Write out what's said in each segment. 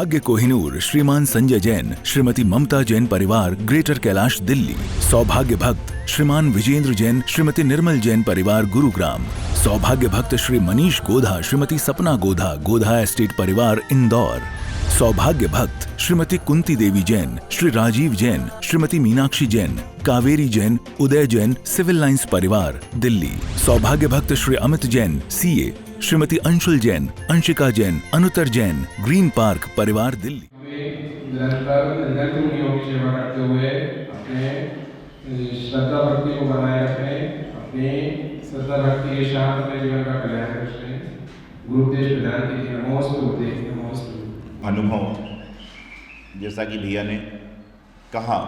सौभाग्य कोहिनूर श्रीमान संजय जैन, श्रीमती ममता जैन परिवार, ग्रेटर कैलाश, दिल्ली। सौभाग्य भक्त श्रीमान विजेंद्र जैन, श्रीमती निर्मल जैन परिवार, गुरुग्राम। सौभाग्य भक्त श्री मनीष गोधा, श्रीमती सपना गोधा, गोधा एस्टेट परिवार, इंदौर। सौभाग्य भक्त श्रीमती कुंती देवी जैन, श्री राजीव जैन, श्रीमती मीनाक्षी जैन, कावेरी जैन, उदय जैन, सिविल लाइंस परिवार, दिल्ली। सौभाग्य भक्त Shri Amit Jain, CA, Shrimati Anshul Jain, Anshika Jain, Anuttar Jain, green park परिवार, दिल्ली। निरंतर निर्गत मुनियों की सेवा करते हुए अपने श्रद्धा भक्ति को बनाए रखें, अपने श्रद्धा भक्ति के साथ अपने जीवन का कल्याण करें। गुरुदेव वेदांति की नमोस्तुते, नमोस्तुते। अनुभव, जैसा कि भैया ने कहा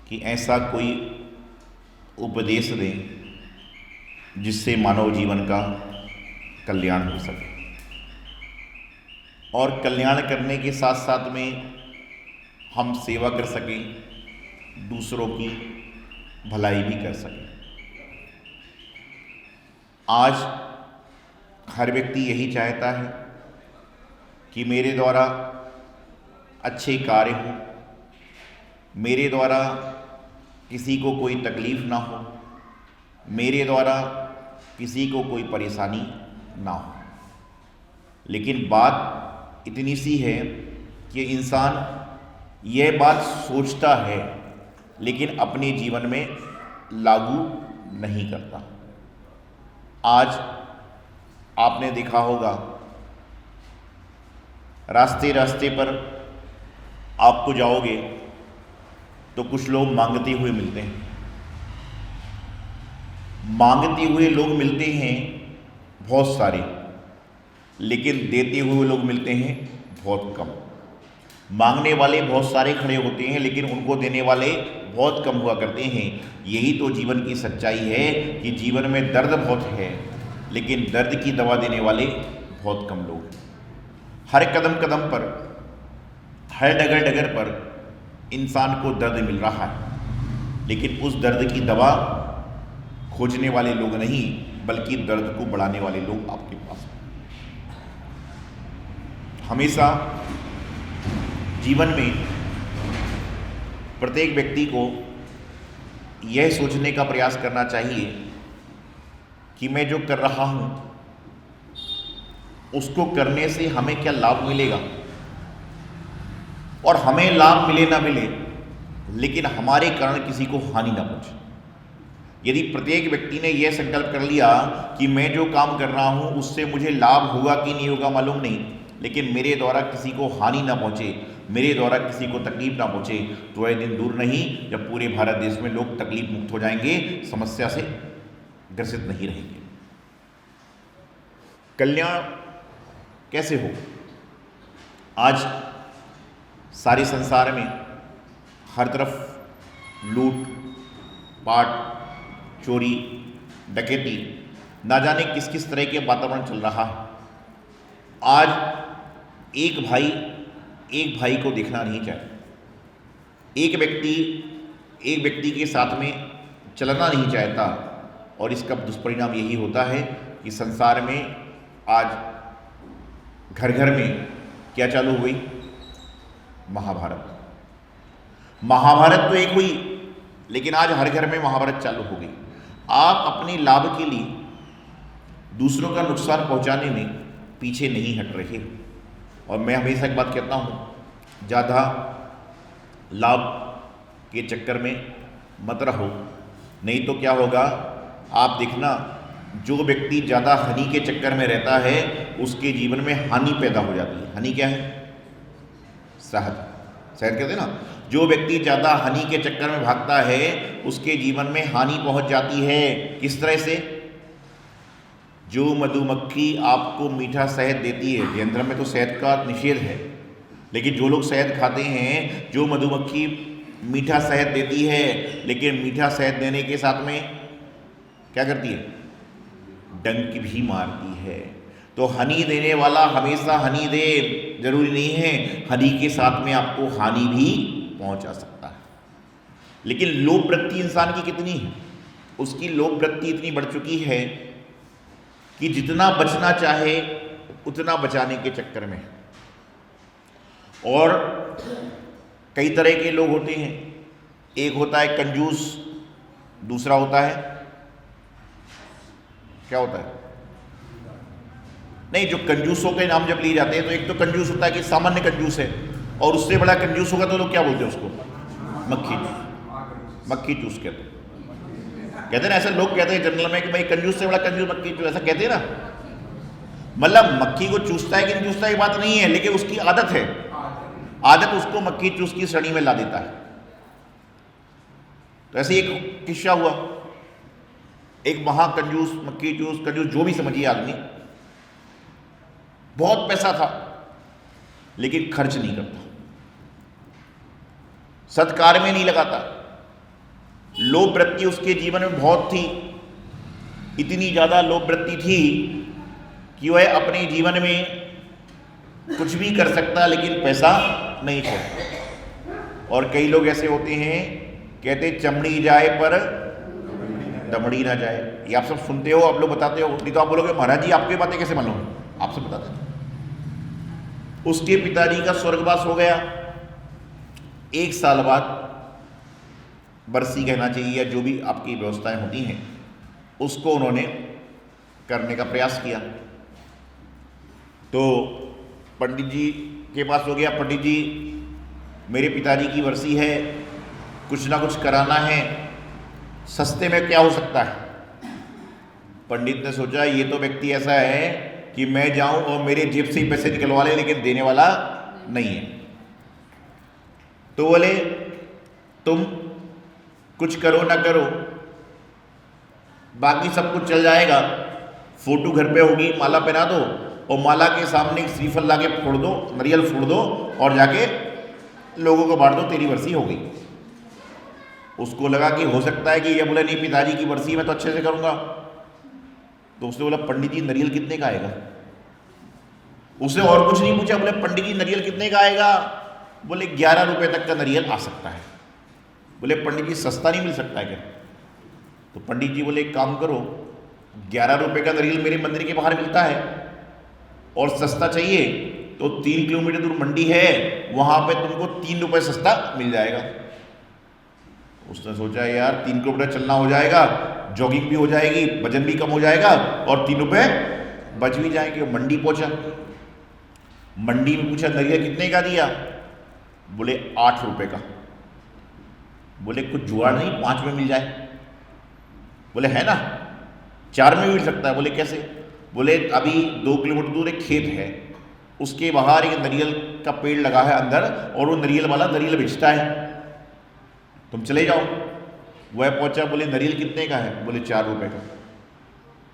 कि ऐसा कोई उपदेश दें जिससे मानव जीवन का कल्याण हो सके, और कल्याण करने के साथ साथ में हम सेवा कर सकें, दूसरों की भलाई भी कर सकें। आज हर व्यक्ति यही चाहता है कि मेरे द्वारा अच्छे कार्य हों, मेरे द्वारा किसी को कोई तकलीफ ना हो, मेरे द्वारा किसी को कोई परेशानी ना हो। लेकिन बात इतनी सी है कि इंसान यह बात सोचता है लेकिन अपने जीवन में लागू नहीं करता। आज आपने देखा होगा, रास्ते रास्ते पर आपको जाओगे तो कुछ लोग मांगते हुए मिलते हैं। मांगते हुए लोग मिलते हैं बहुत सारे, लेकिन देते हुए लोग मिलते हैं बहुत कम। मांगने वाले बहुत सारे खड़े होते हैं लेकिन उनको देने वाले बहुत कम हुआ करते हैं। यही तो जीवन की सच्चाई है कि जीवन में दर्द बहुत है लेकिन दर्द की दवा देने वाले बहुत कम लोग हैं। हर कदम कदम पर, हर डगर डगर पर इंसान को दर्द मिल रहा है, लेकिन उस दर्द की दवा खोजने वाले लोग नहीं, बल्कि दर्द को बढ़ाने वाले लोग आपके पास हैं। हमेशा जीवन में प्रत्येक व्यक्ति को यह सोचने का प्रयास करना चाहिए कि मैं जो कर रहा हूं उसको करने से हमें क्या लाभ मिलेगा, और हमें लाभ मिले ना मिले लेकिन हमारे कारण किसी को हानि ना पहुंचे। यदि प्रत्येक व्यक्ति ने यह संकल्प कर लिया कि मैं जो काम कर रहा हूं उससे मुझे लाभ होगा कि नहीं होगा मालूम नहीं, लेकिन मेरे द्वारा किसी को हानि ना पहुंचे, मेरे द्वारा किसी को तकलीफ ना पहुंचे, तो यह दिन दूर नहीं जब पूरे भारत देश में लोग तकलीफ मुक्त हो जाएंगे, समस्या से ग्रसित नहीं रहेंगे। कल्याण कैसे हो? आज सारे संसार में हर तरफ लूट पाट, चोरी, डकैती, ना जाने किस किस तरह के वातावरण चल रहा है। आज एक भाई को देखना नहीं चाहता, एक व्यक्ति के साथ में चलना नहीं चाहता, और इसका दुष्परिणाम यही होता है कि संसार में आज घर घर में क्या चालू हुई? महाभारत तो एक हुई, लेकिन आज हर घर में महाभारत चालू हो गई। आप अपने लाभ के लिए दूसरों का नुकसान पहुंचाने में पीछे नहीं हट रहे हो। और मैं हमेशा एक बात कहता हूं, ज़्यादा लाभ के चक्कर में मत रहो, नहीं तो क्या होगा आप देखना, जो व्यक्ति ज़्यादा हानि के चक्कर में रहता है उसके जीवन में हानि पैदा हो जाती है। हानि क्या है? शहद कहते हैं ना। जो व्यक्ति ज़्यादा हानि के चक्कर में भागता है उसके जीवन में हानि पहुंच जाती है। किस तरह से? जो मधुमक्खी आपको मीठा शहद देती है, व्यंजन में तो शहद का निषेध है, लेकिन जो लोग शहद खाते हैं, जो मधुमक्खी मीठा शहद देती है, लेकिन मीठा शहद देने के साथ में क्या करती है? डंक भी मारती है। तो हनी देने वाला हमेशा हनी दे, जरूरी नहीं है हनी के साथ में आपको हानि भी पहुंचा सकता है। लेकिन लोभ वृत्ति इंसान की कितनी है? उसकी लोभ वृत्ति इतनी बढ़ चुकी है कि जितना बचना चाहे उतना बचाने के चक्कर में। और कई तरह के लोग होते हैं, एक होता है कंजूस, दूसरा होता है क्या होता है, नहीं, जो कंजूसों के नाम जब लिए जाते हैं तो एक तो कंजूस होता है कि सामान्य कंजूस है, और उससे बड़ा कंजूस होगा तो लोग क्या बोलते हैं उसको, मक्खी चूस, मक्खी चूस कहते हैं ना, ऐसे लोग कहते हैं जनरल में कि भाई कंजूस से बड़ा कंजूस मक्खी चूस, ऐसा कहते हैं ना। मतलब मक्खी को चूसता है कि नहीं चूसता ये बात नहीं है, लेकिन उसकी आदत है, आदत उसको मक्खी चूस की श्रेणी में ला देता है। तो ऐसे एक किस्सा हुआ, एक महाकंजूस, मक्खी चूस, कंजूस, जो भी समझिए आदमी, बहुत पैसा था लेकिन खर्च नहीं करता, सत्कार में नहीं लगाता, लोभ वृत्ति उसके जीवन में बहुत थी, इतनी ज्यादा लोभ वृत्ति थी कि वह अपने जीवन में कुछ भी कर सकता लेकिन पैसा नहीं छोड़ता। और कई लोग ऐसे होते हैं, कहते चमड़ी जाए पर दमड़ी ना जाए, ये आप सब सुनते हो, आप लोग बताते हो, नहीं तो आप बोलोगे महाराज जी आपकी बातें कैसे मालूम, आपसे बताते। उसके पिताजी का स्वर्गवास हो गया, 1 साल बाद बरसी कहना चाहिए या जो भी आपकी व्यवस्थाएं होती हैं, उसको उन्होंने करने का प्रयास किया। तो पंडित जी के पास हो गया, पंडित जी मेरे पिताजी की बरसी है, कुछ ना कुछ कराना है, सस्ते में क्या हो सकता है। पंडित ने सोचा ये तो व्यक्ति ऐसा है कि मैं जाऊं और मेरे जेब से ही पैसे निकलवा ले, लेकिन देने वाला नहीं है। तो बोले तुम कुछ करो ना करो, बाकी सब कुछ चल जाएगा, फोटो घर पे होगी, माला पहना दो और माला के सामने श्रीफल लाके फोड़ दो, नारियल फोड़ दो और जाके लोगों को बांट दो, तेरी बरसी हो गई। उसको लगा कि हो सकता है कि ये बोले नहीं पिताजी की बरसी मैं तो अच्छे से करूंगा। तो उसने बोला पंडित जी नारियल कितने का आएगा, उसने और कुछ नहीं पूछा, बोले पंडित जी नारियल कितने का आएगा, बोले 11 रुपए तक का नारियल आ सकता है। बोले पंडित जी सस्ता नहीं मिल सकता है क्या। तो पंडित जी बोले एक काम करो, 11 रुपए का नारियल मेरे मंदिर के बाहर मिलता है और सस्ता चाहिए तो 3 किलोमीटर दूर मंडी है, वहां पे तुमको 3 रुपए सस्ता मिल जाएगा। उसने सोचा यार 3 किलोमीटर चलना हो जाएगा, जॉगिंग भी हो जाएगी, वजन भी कम हो जाएगा और 3 रुपए बच भी जाएंगे। मंडी पहुंचा, मंडी में पूछा नारियल कितने का दिया, बोले 8 रुपए का। बोले कुछ जुगाड़ नहीं 5 में मिल जाए, बोले है ना 4 में मिल सकता है। बोले कैसे, बोले अभी 2 किलोमीटर दूर एक खेत है, उसके बाहर एक नारियल का पेड़ लगा है अंदर और वो नारियल वाला नारियल बेचता है, तुम चले जाओ। वह पहुंचा, बोले नारियल कितने का है, बोले 4 रुपए का।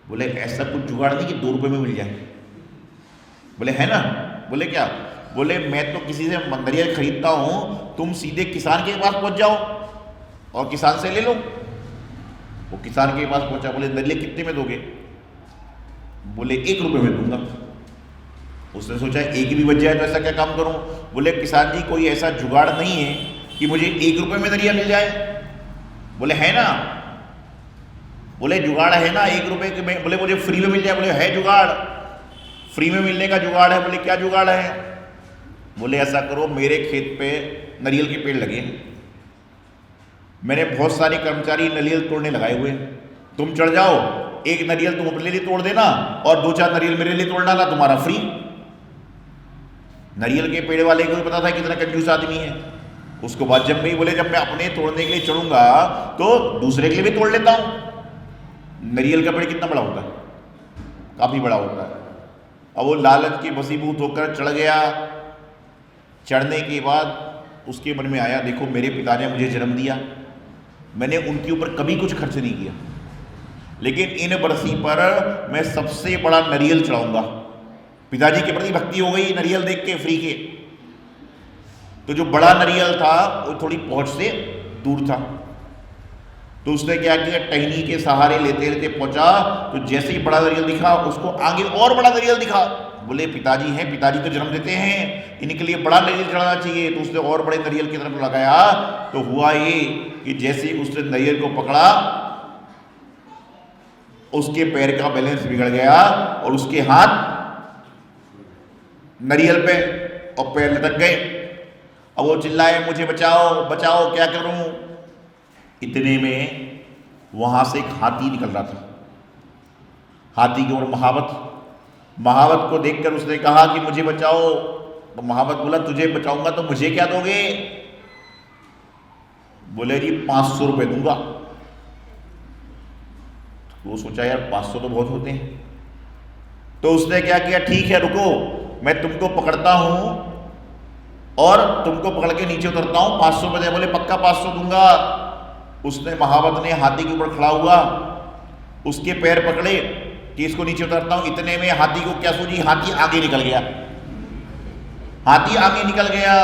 बोले ऐसा कुछ जुगाड़ नहीं कि 2 रुपए में मिल जाए, बोले है ना, बोले क्या, बोले मैं तो किसी से नारियल खरीदता हूं, तुम सीधे किसान के पास पहुंच जाओ और किसान से ले लो। वो किसान के पास पहुंचा, बोले नारियल कितने में दोगे, बोले 1 रुपए में दूंगा। उसने सोचा एक भी बच जाए तो ऐसा क्या काम करूं। बोले किसान जी कोई ऐसा जुगाड़ नहीं है कि मुझे 1 रुपए में नारियल मिल जाए, बोले है ना, बोले जुगाड़ है ना 1 रुपए के में, बोले मुझे फ्री में मिल जाए, बोले है जुगाड़, फ्री में मिलने का जुगाड़ है। बोले क्या जुगाड़ है, बोले ऐसा करो मेरे खेत पे नारियल के पेड़ लगे, मैंने बहुत सारे कर्मचारी नारियल तोड़ने लगाए हुए, तुम चढ़ जाओ, एक नारियल तुम अपने लिए तोड़ देना और 2-4 नारियल मेरे लिए तोड़ डाला, तुम्हारा फ्री। नारियल के पेड़ वाले को भी पता था कितना कंजूस आदमी है, उसको बात जब नहीं, बोले जब मैं अपने तोड़ने के लिए चढ़ूंगा तो दूसरे के लिए भी तोड़ लेता हूं। नारियल का पेड़ कितना बड़ा होता है, काफी बड़ा होता है। अब वो लालच की वसीभूत होकर चढ़ गया। चढ़ने के बाद उसके मन में आया देखो मेरे पिता ने मुझे जन्म दिया, मैंने उनके ऊपर कभी कुछ खर्च नहीं किया, लेकिन इन बरसी पर मैं सबसे बड़ा नारियल चढ़ाऊंगा। पिताजी के प्रति भक्ति हो गई नारियल देख के फ्री के। तो जो बड़ा नारियल था वो थोड़ी पहुंच से दूर था, तो उसने क्या किया, टहनी के सहारे लेते लेते पहुंचा, तो जैसे ही बड़ा नारियल दिखा उसको आगे और बड़ा नारियल दिखा। बोले पिताजी हैं, पिताजी तो जन्म देते हैं, इनके लिए बड़ा नारियल चढ़ाना चाहिए। तो उसने और बड़े नारियल की तरफ लगाया, तो हुआ ये कि जैसे ही उसने नारियल को पकड़ा उसके पैर का बैलेंस बिगड़ गया और उसके हाथ नारियल पे और पैर लटक गए। अब वो चिल्लाए मुझे बचाओ बचाओ, क्या करूं। इतने में वहां से एक हाथी निकल रहा था, हाथी की ओर महावत को देखकर उसने कहा कि मुझे बचाओ। तो महावत बोला तुझे बचाऊंगा तो मुझे क्या दोगे। बोले जी 500 रुपये दूंगा। तो वो सोचा यार 500 तो बहुत होते हैं। तो उसने क्या किया, ठीक है रुको, मैं तुमको पकड़ता हूं और तुमको पकड़ के नीचे उतरता हूं, 500 रुपये दे। बोले पक्का 500 दूंगा। उसने महावत ने हाथी के ऊपर खड़ा हुआ, उसके पैर पकड़े कि इसको नीचे उतरता हूं। इतने में हाथी को क्या सूझी, हाथी आगे निकल गया। हाथी आगे निकल गया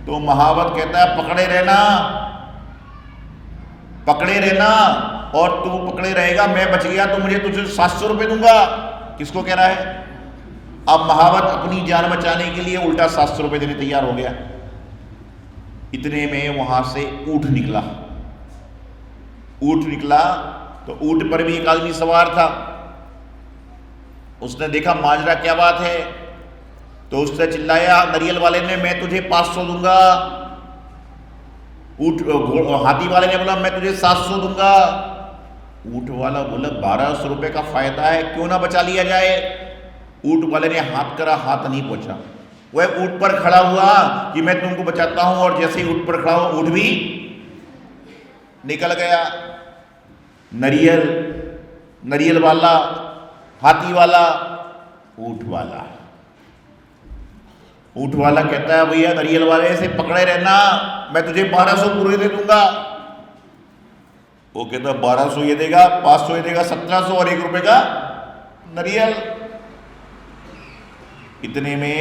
तो महावत कहता है पकड़े रहना, और तू पकड़े रहेगा, मैं बच गया तो मुझे तुझे 700 रुपये दूंगा। किसको कह रहा है। अब महावत अपनी जान बचाने के लिए उल्टा 700 रुपये देने तैयार हो गया। इतने में वहां से ऊंट निकला तो ऊंट पर भी एक आदमी सवार था। उसने देखा माजरा क्या बात है, तो उसने चिल्लाया नरियल वाले ने मैं तुझे 500 दूंगा। हाथी वाले ने बोला मैं तुझे 700 दूंगा। ऊंट वाला बोला 1200 रुपये का फायदा है, क्यों ना बचा लिया जाए। ऊंट वाले ने हाथ करा, हाथ नहीं पहुंचा। वह ऊंट पर खड़ा हुआ कि मैं तुमको बचाता हूं, और जैसे ही ऊंट पर खड़ा हुआ ऊंट भी निकल गया। नरियल वाला, हाथी वाला, ऊंट वाला कहता है भैया नरियल वाले से पकड़े रहना, मैं तुझे 1200 पूरे दे दूंगा। वो कहता 1200 ये देगा, 500 ये देगा, 1700 और 1 रुपए का नरियल। इतने में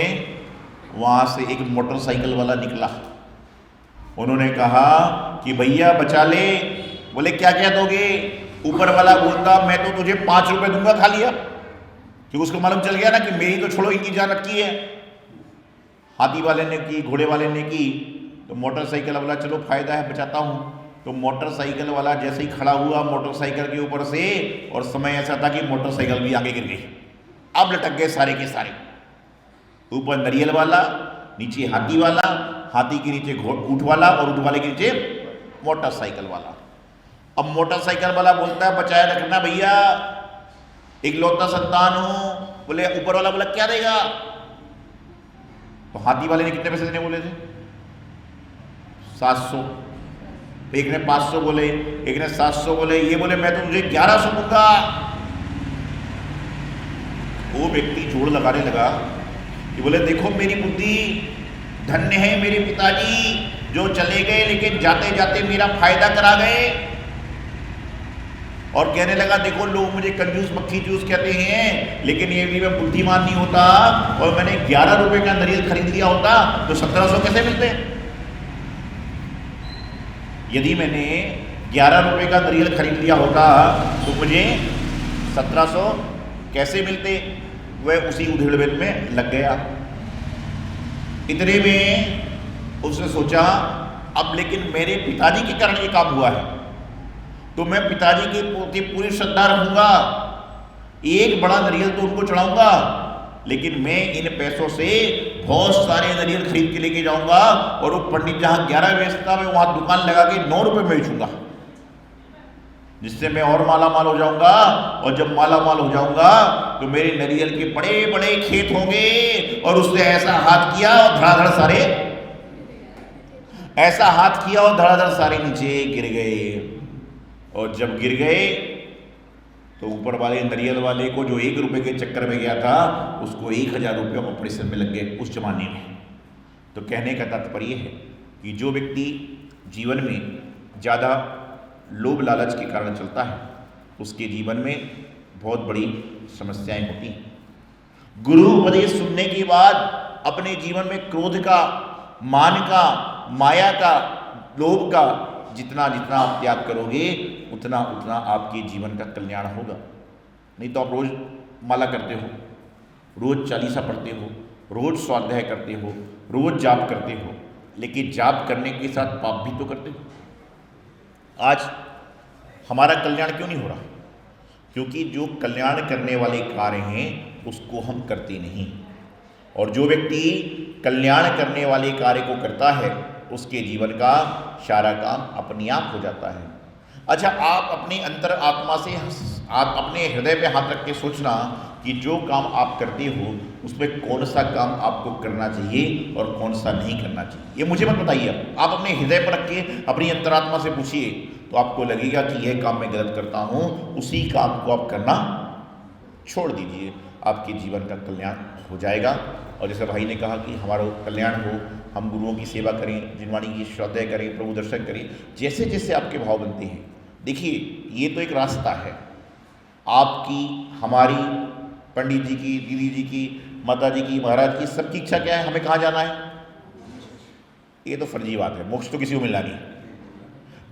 वहां से एक मोटरसाइकिल वाला निकला। उन्होंने कहा कि भैया बचा ले। बोले क्या क्या दोगे। ऊपर वाला बोलता मैं तो तुझे 5 रुपए दूंगा खाली। अब क्योंकि उसको मालूम चल गया ना कि मेरी तो छोड़ो, इनकी जान अटकी है। हाथी वाले ने की, घोड़े वाले ने की, तो मोटरसाइकिल वाला चलो फायदा है बचाता हूं। तो मोटरसाइकिल वाला जैसे ही खड़ा हुआ मोटरसाइकिल के ऊपर से, और समय ऐसा था कि मोटरसाइकिल भी आगे गिर गई। अब लटक गए सारे के सारे। ऊपर नरियल वाला, नीचे हाथी वाला, हाथी के नीचे ऊंट वाला, और ऊंट वाले के नीचे मोटरसाइकिल वाला। अब मोटरसाइकिल वाला बोलता है बचाए रखना भैया, इकलौता संतान हूं। बोले ऊपर वाला बोला क्या देगा। तो हाथी वाले ने कितने पैसे देने बोले थे, 700। एक ने 500 बोले, एक ने 700 बोले, ये बोले मैं तो मुझे 1100 दूंगा। वो व्यक्ति जोड़ लगाने लगा कि बोले देखो मेरी बुद्धि, धन्य है मेरे पिताजी जो चले गए लेकिन जाते जाते मेरा फायदा करा गए। और कहने लगा देखो लोग मुझे कंजूस मक्खी जूस कहते हैं, लेकिन ये भी मैं बुद्धिमान नहीं होता, और मैंने 11 रुपए का नरियल खरीद लिया होता तो 1700 कैसे मिलते। यदि मैंने 11 रुपए का नरियल खरीद लिया होता तो मुझे 1700 कैसे मिलते। वह उसी उधेड़बुन में लग गया। इतने में उसने सोचा अब लेकिन मेरे पिताजी के कारण ये काम हुआ है, तो मैं पिताजी के प्रति पूरी श्रद्धा रखूंगा, एक बड़ा नरियल तो उनको चढ़ाऊंगा, लेकिन मैं इन पैसों से बहुत सारे नरियल खरीद के लेके जाऊंगा, और वो पंडित जहां 11 बेचता मैं वहां दुकान लगा के 9 रुपए में बेचूंगा, जिससे मैं और माला माल हो जाऊंगा। और जब माला माल हो जाऊंगा तो मेरे नरियल के बड़े बड़े खेत होंगे। और उसने ऐसा हाथ किया और धड़ाधड़ सारे नीचे गिर गए। और जब गिर गए तो ऊपर वाले नरियल वाले को जो 1 रुपए के चक्कर में गया था उसको 1000 रुपये ऑपरेशन में लग गए उस जमाने में। तो कहने का तात्पर्य है कि जो व्यक्ति जीवन में ज़्यादा लोभ लालच के कारण चलता है उसके जीवन में बहुत बड़ी समस्याएं होती हैं। गुरु उपदेश सुनने के बाद अपने जीवन में क्रोध का, मान का, माया का, लोभ का जितना जितना आप त्याग करोगे उतना उतना आपके जीवन का कल्याण होगा। नहीं तो आप रोज माला करते हो, रोज चालीसा पढ़ते हो, रोज स्वाध्याय करते हो, रोज जाप करते हो, लेकिन जाप करने के साथ पाप भी तो करते हो। आज हमारा कल्याण क्यों नहीं हो रहा? क्योंकि जो कल्याण करने वाले कार्य हैं उसको हम करते नहीं। और जो व्यक्ति कल्याण करने वाले कार्य को करता है उसके जीवन का सारा काम अपने आप हो जाता है। अच्छा, आप अपनी अंतर आत्मा से आप अपने हृदय पे हाथ रख के सोचना कि जो काम आप करते हो उसमें कौन सा काम आपको करना चाहिए और कौन सा नहीं करना चाहिए। ये मुझे मत बताइए, आप अपने हृदय पर रख के अपनी अंतरात्मा से पूछिए तो आपको लगेगा कि यह काम मैं गलत करता हूँ, उसी काम को आप करना छोड़ दीजिए, आपके जीवन का कल्याण हो जाएगा। और जैसे भाई ने कहा कि हमारा कल्याण हो, हम गुरुओं की सेवा करें, जिनवाणी की श्रद्धा करें, प्रभु दर्शन करें, जैसे जैसे आपके भाव बनते हैं। देखिए, ये तो एक रास्ता है, आपकी, हमारी, पंडित जी की, दीदी जी की, माता जी की, महाराज की, सबकी इच्छा क्या है, हमें कहाँ जाना है? ये तो फर्जी बात है, मोक्ष तो किसी को मिलना नहीं,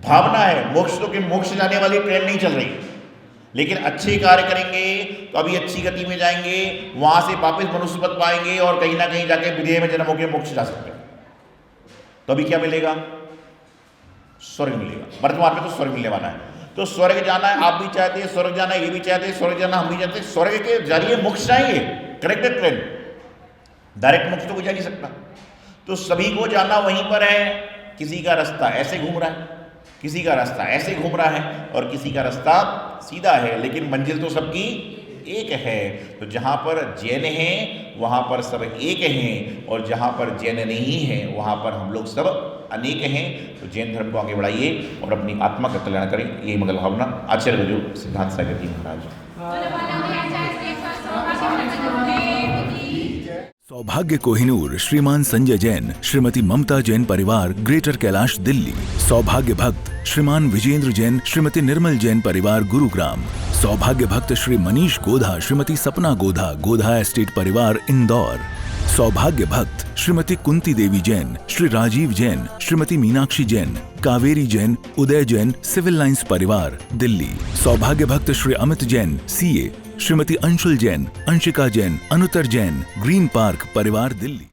भावना है मोक्ष तो, कि मोक्ष जाने वाली ट्रेन नहीं चल रही। लेकिन अच्छे कार्य करेंगे तो अभी अच्छी गति में जाएंगे, वहां से वापस मनुष्य पद पाएंगे और कहीं ना कहीं जाके विदेह में जन्म होकर मोक्ष जा सकते हैं। तो अभी क्या मिलेगा? स्वर्ग मिलेगा। वर्तमान में तो स्वर्ग मिलने वाला है। तो स्वर्ग जाना है, आप भी चाहते हैं स्वर्ग जाना, ये भी चाहते हैं स्वर्ग जाना, हम भी चाहते हैं। स्वर्ग के जरिए मोक्ष जाएंगे, करेक्टेड ट्रेन, डायरेक्ट मोक्ष तो कोई जा नहीं सकता। तो सभी को जाना वहीं पर है। किसी का रास्ता ऐसे घूम रहा है, किसी का रास्ता ऐसे घूम रहा है और किसी का रास्ता सीधा है, लेकिन मंजिल तो सबकी एक है। तो जहाँ पर जैन हैं वहाँ पर सब एक हैं, और जहाँ पर जैन नहीं है वहाँ पर हम लोग सब अनेक हैं। तो जैन धर्म को आगे बढ़ाइए और अपनी आत्मा का कल्याण करें, यही मंगल भावना। आचार्य गुरु सिद्धांत सागर जी महाराज। सौभाग्य कोहिनूर श्रीमान संजय जैन, श्रीमती ममता जैन परिवार, ग्रेटर कैलाश दिल्ली। सौभाग्य भक्त श्रीमान विजेंद्र जैन, श्रीमती निर्मल जैन परिवार, गुरुग्राम। सौभाग्य भक्त श्री मनीष गोधा, श्रीमती सपना गोधा, गोधा एस्टेट परिवार, इंदौर। सौभाग्य भक्त श्रीमती कुंती देवी जैन, श्री राजीव जैन, श्रीमती मीनाक्षी जैन, कावेरी जैन, उदय जैन, सिविल लाइंस परिवार, दिल्ली। सौभाग्य भक्त Shri Amit Jain, CA, Shrimati Anshul Jain, Anshika Jain, Anuttar Jain, green park परिवार, दिल्ली।